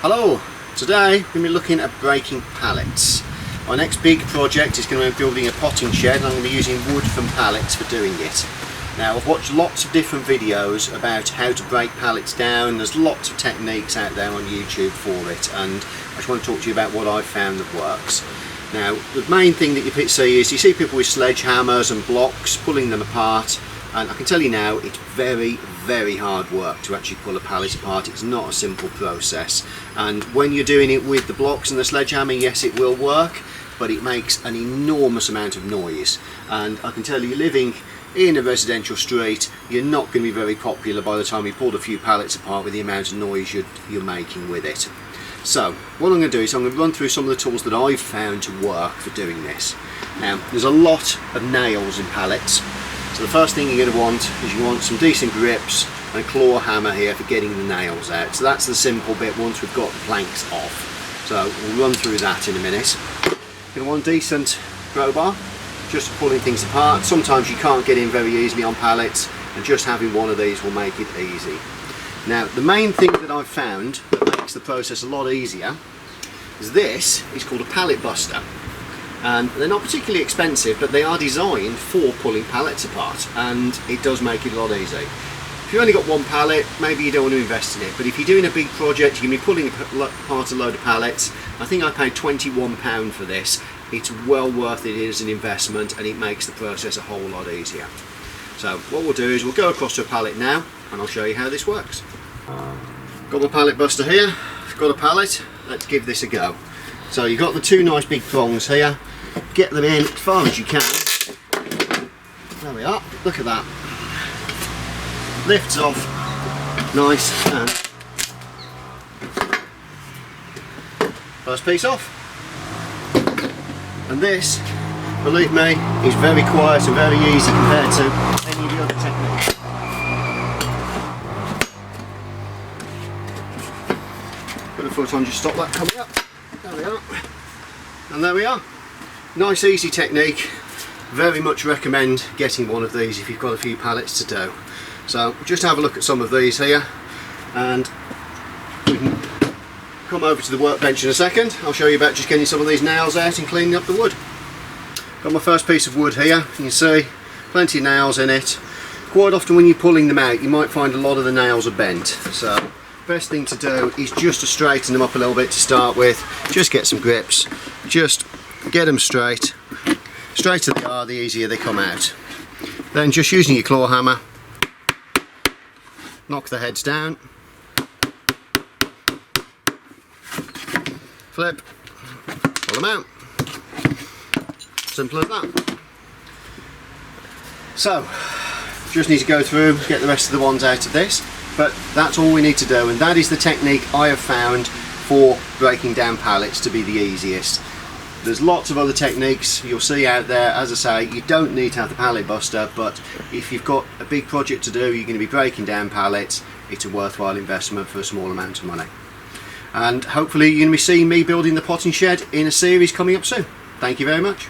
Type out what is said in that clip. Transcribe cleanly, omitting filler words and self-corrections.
Hello, today we're going to be looking at breaking pallets. Our next big project is going to be building a potting shed, and I'm going to be using wood from pallets for doing it. Now, I've watched lots of different videos about how to break pallets down. There's lots of techniques out there on YouTube for it, and I just want to talk to you about what I've found that works. Now, the main thing that you see is you see people with sledgehammers and blocks pulling them apart, and I can tell you now it's very hard work to actually pull a pallet apart. It's not a simple process, and when you're doing it with the blocks and the sledgehammer, yes, it will work, but it makes an enormous amount of noise, and I can tell you, living in a residential street, you're not going to be very popular by the time you pulled a few pallets apart with the amount of noise you're making with it. So what I'm going to do is I'm going to run through some of the tools that I've found to work for doing this. Now, there's a lot of nails in pallets, so the first thing you're going to want is you want some decent grips and a claw hammer here for getting the nails out. So that's the simple bit once we've got the planks off. So we'll run through that in a minute. You're going to want a decent crowbar just for pulling things apart. Sometimes you can't get in very easily on pallets, and just having one of these will make it easy. Now, the main thing that I've found that makes the process a lot easier is this is called a pallet buster. And they're not particularly expensive, but they are designed for pulling pallets apart, and it does make it a lot easier. If you've only got one pallet, maybe you don't want to invest in it, but if you're doing a big project, you're going to be pulling apart a load of pallets. I think I paid £21 for this. It's well worth it as an investment, and it makes the process a whole lot easier. So what we'll do is we'll go across to a pallet now, and I'll show you how this works. Got my pallet buster here, I've got a pallet, let's give this a go. So you've got the two nice big prongs here, get them in as far as you can. There we are, look at that. Lifts off, nice, and first piece off. And this, believe me, is very quiet and very easy compared to any of the other techniques. Put a foot on, just stop that coming up. There we are. And there we are. Nice easy technique. Very much recommend getting one of these if you've got a few pallets to do. So just have a look at some of these here, and we can come over to the workbench in a second. I'll show you about just getting some of these nails out and cleaning up the wood. Got my first piece of wood here. You can see plenty of nails in it. Quite often when you're pulling them out, you might find a lot of the nails are bent. So best thing to do is just to straighten them up a little bit to start with. Just get some grips. Just get them straight. Straighter they are, the easier they come out. Then just using your claw hammer, knock the heads down. Flip, pull them out. Simple as that. So, just need to go through, get the rest of the ones out of this, but that's all we need to do, and that is the technique I have found for breaking down pallets to be the easiest. There's lots of other techniques you'll see out there. As I say, you don't need to have the pallet buster, but if you've got a big project to do, you're going to be breaking down pallets, it's a worthwhile investment for a small amount of money. And hopefully you're going to be seeing me building the potting shed in a series coming up soon. Thank you very much.